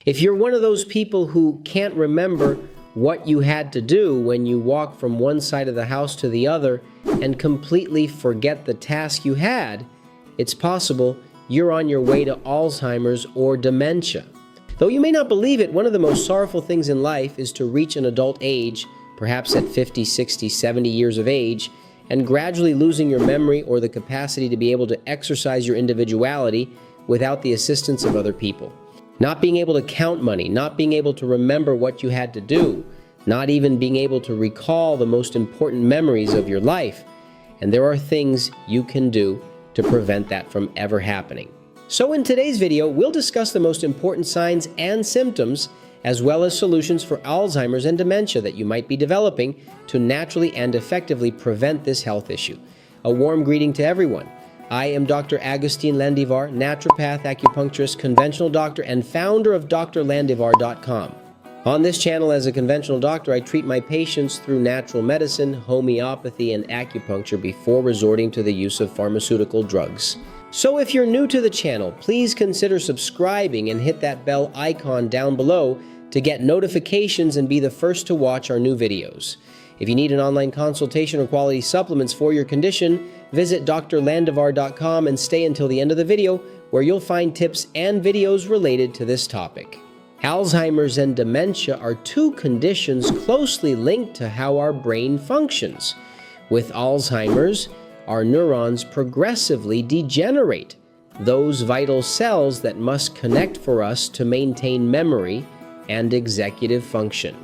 If you're one of those people who can't remember what you had to do when you walk from one side of the house to the other and completely forget the task you had, it's possible you're on your way to Alzheimer's or dementia. Though you may not believe it, one of the most sorrowful things in life is to reach an adult age, perhaps at 50, 60, 70 years of age, and gradually losing your memory or the capacity to be able to exercise your individuality without the assistance of other people. Not being able to count money, not being able to remember what you had to do, not even being able to recall the most important memories of your life. And there are things you can do to prevent that from ever happening. So in today's video, we'll discuss the most important signs and symptoms, as well as solutions for Alzheimer's and dementia that you might be developing to naturally and effectively prevent this health issue. A warm greeting to everyone. I am Dr. Landivar, naturopath, acupuncturist, conventional doctor, and founder of doctorlandivar.com. On this channel, as a conventional doctor, I treat my patients through natural medicine, homeopathy, and acupuncture before resorting to the use of pharmaceutical drugs. So if you're new to the channel, please consider subscribing and hit that bell icon down below to get notifications and be the first to watch our new videos. If you need an online consultation or quality supplements for your condition, visit doctorlandivar.com and stay until the end of the video, where you'll find tips and videos related to this topic. Alzheimer's and dementia are two conditions closely linked to how our brain functions. With Alzheimer's, our neurons progressively degenerate, those vital cells that must connect for us to maintain memory and executive function.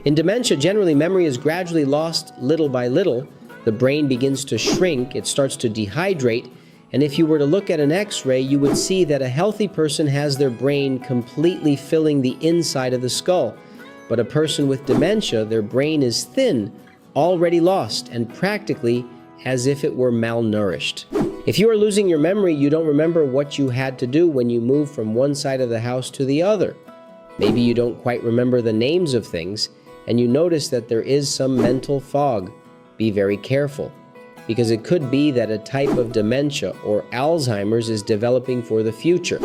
In dementia, generally memory is gradually lost little by little. The brain begins to shrink, it starts to dehydrate, and if you were to look at an X-ray, you would see that a healthy person has their brain completely filling the inside of the skull. But a person with dementia, their brain is thin, already lost, and practically as if it were malnourished. If you are losing your memory, you don't remember what you had to do when you moved from one side of the house to the other. Maybe you don't quite remember the names of things, and you notice that there is some mental fog. Be very careful, because it could be that a type of dementia or Alzheimer's is developing for the future.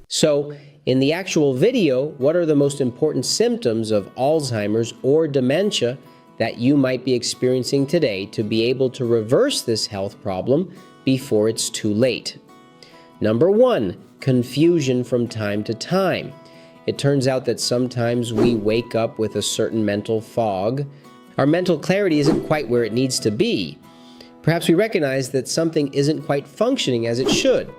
So, in the actual video, what are the most important symptoms of Alzheimer's or dementia that you might be experiencing today to be able to reverse this health problem before it's too late? Number 1, confusion from time to time. It turns out that sometimes we wake up with a certain mental fog. Our mental clarity isn't quite where it needs to be. Perhaps we recognize that something isn't quite functioning as it should.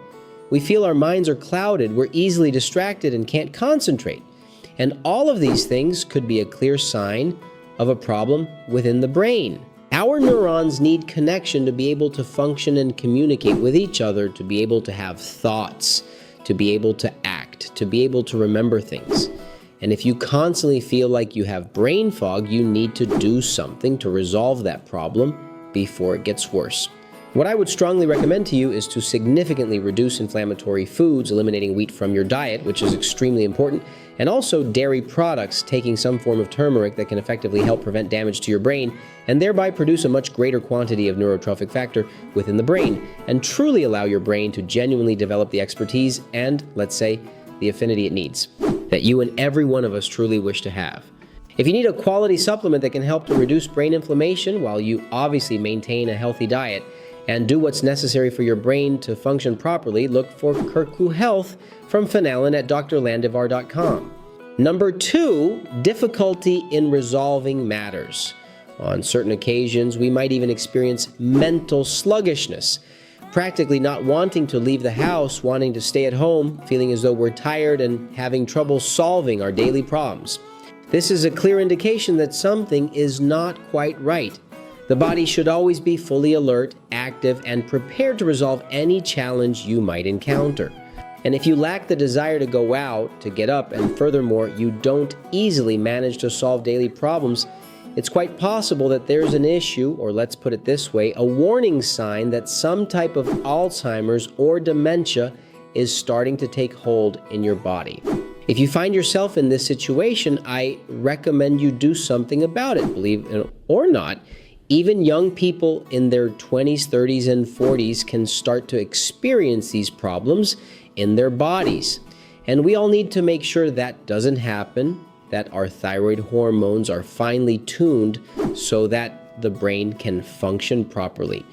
We feel our minds are clouded, we're easily distracted and can't concentrate. And all of these things could be a clear sign of a problem within the brain. Our neurons need connection to be able to function and communicate with each other, to be able to have thoughts, to be able to act, to be able to remember things. And if you constantly feel like you have brain fog, you need to do something to resolve that problem before it gets worse. What I would strongly recommend to you is to significantly reduce inflammatory foods, eliminating wheat from your diet, which is extremely important, and also dairy products, taking some form of turmeric that can effectively help prevent damage to your brain, and thereby produce a much greater quantity of neurotrophic factor within the brain, and truly allow your brain to genuinely develop the expertise and, let's say, the affinity it needs, that you and every one of us truly wish to have. If you need a quality supplement that can help to reduce brain inflammation while you obviously maintain a healthy diet and do what's necessary for your brain to function properly, look for Curcuhealth from Phenylan at doctorlandivar.com. Number 2, difficulty in resolving matters. On certain occasions, we might even experience mental sluggishness, practically not wanting to leave the house, wanting to stay at home, feeling as though we're tired and having trouble solving our daily problems. This is a clear indication that something is not quite right. The body should always be fully alert, active, and prepared to resolve any challenge you might encounter. And if you lack the desire to go out, to get up, and furthermore, you don't easily manage to solve daily problems, it's quite possible that there's an issue, or let's put it this way, a warning sign that some type of Alzheimer's or dementia is starting to take hold in your body. If you find yourself in this situation, I recommend you do something about it, believe it or not. Even young people in their 20s, 30s, and 40s can start to experience these problems in their bodies. And we all need to make sure that doesn't happen, that our thyroid hormones are finely tuned so that the brain can function properly.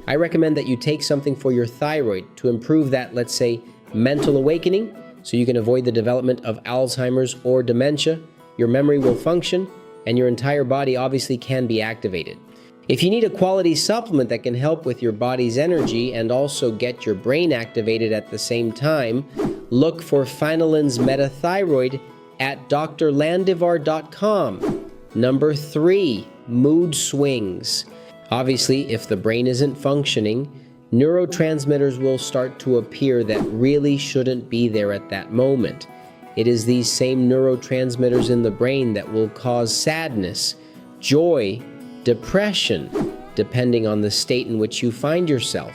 I recommend that you take something for your thyroid to improve that, let's say, mental awakening, so you can avoid the development of Alzheimer's or dementia. Your memory will function, and your entire body obviously can be activated. If you need a quality supplement that can help with your body's energy and also get your brain activated at the same time, look for Fanalin's Meta-Thyroid at doctorlandivar.com. Number 3, mood swings. Obviously, if the brain isn't functioning, neurotransmitters will start to appear that really shouldn't be there at that moment. It is these same neurotransmitters in the brain that will cause sadness, joy, depression, depending on the state in which you find yourself.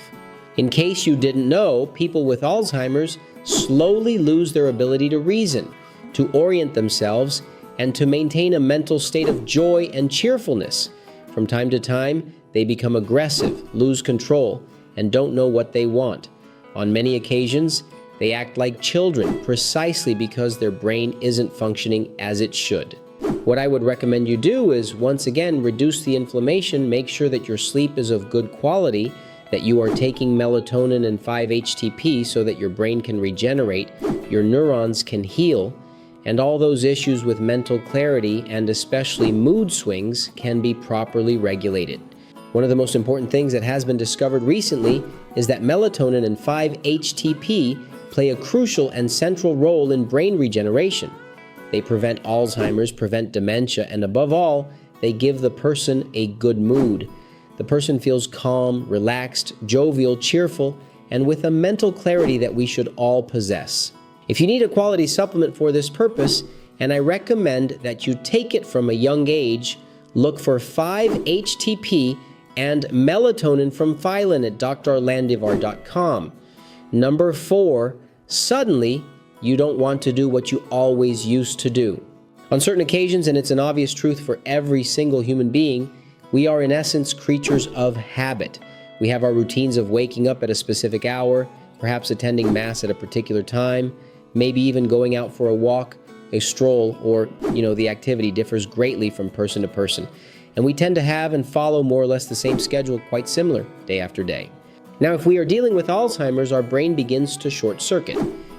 In case you didn't know, people with Alzheimer's slowly lose their ability to reason, to orient themselves, and to maintain a mental state of joy and cheerfulness. From time to time, they become aggressive, lose control, and don't know what they want. On many occasions, they act like children precisely because their brain isn't functioning as it should. What I would recommend you do is, once again, reduce the inflammation, make sure that your sleep is of good quality, that you are taking melatonin and 5-HTP so that your brain can regenerate, your neurons can heal, and all those issues with mental clarity and especially mood swings can be properly regulated. One of the most important things that has been discovered recently is that melatonin and 5-HTP play a crucial and central role in brain regeneration. They prevent Alzheimer's, prevent dementia, and above all, they give the person a good mood. The person feels calm, relaxed, jovial, cheerful, and with a mental clarity that we should all possess. If you need a quality supplement for this purpose, and I recommend that you take it from a young age, look for 5-HTP and melatonin from Phylin at doctorlandivar.com. Number 4, suddenly, you don't want to do what you always used to do. On certain occasions, and it's an obvious truth for every single human being, we are in essence creatures of habit. We have our routines of waking up at a specific hour, perhaps attending Mass at a particular time, maybe even going out for a walk, a stroll, or, the activity differs greatly from person to person. And we tend to have and follow more or less the same schedule, quite similar, day after day. Now, if we are dealing with Alzheimer's, our brain begins to short circuit.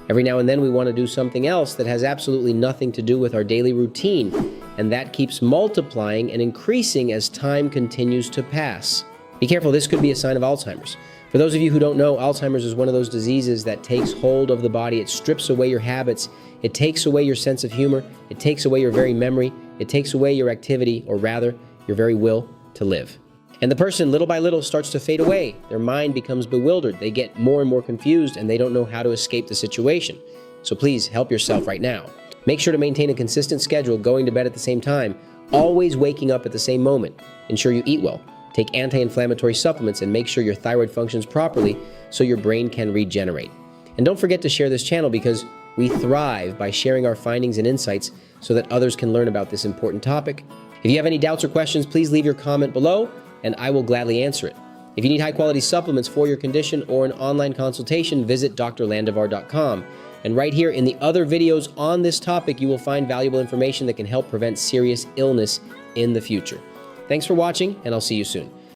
Every now and then we want to do something else that has absolutely nothing to do with our daily routine, and that keeps multiplying and increasing as time continues to pass. Be careful, this could be a sign of Alzheimer's. For those of you who don't know, Alzheimer's is one of those diseases that takes hold of the body. It strips away your habits. It takes away your sense of humor. It takes away your very memory. It takes away your activity, or rather, your very will to live. And the person, little by little, starts to fade away. Their mind becomes bewildered. They get more and more confused, and they don't know how to escape the situation. So please, help yourself right now. Make sure to maintain a consistent schedule, going to bed at the same time, always waking up at the same moment. Ensure you eat well. Take anti-inflammatory supplements, and make sure your thyroid functions properly so your brain can regenerate. And don't forget to share this channel, because we thrive by sharing our findings and insights so that others can learn about this important topic. If you have any doubts or questions, please leave your comment below, and I will gladly answer it. If you need high-quality supplements for your condition or an online consultation, visit doctorlandivar.com. And right here in the other videos on this topic, you will find valuable information that can help prevent serious illness in the future. Thanks for watching, and I'll see you soon.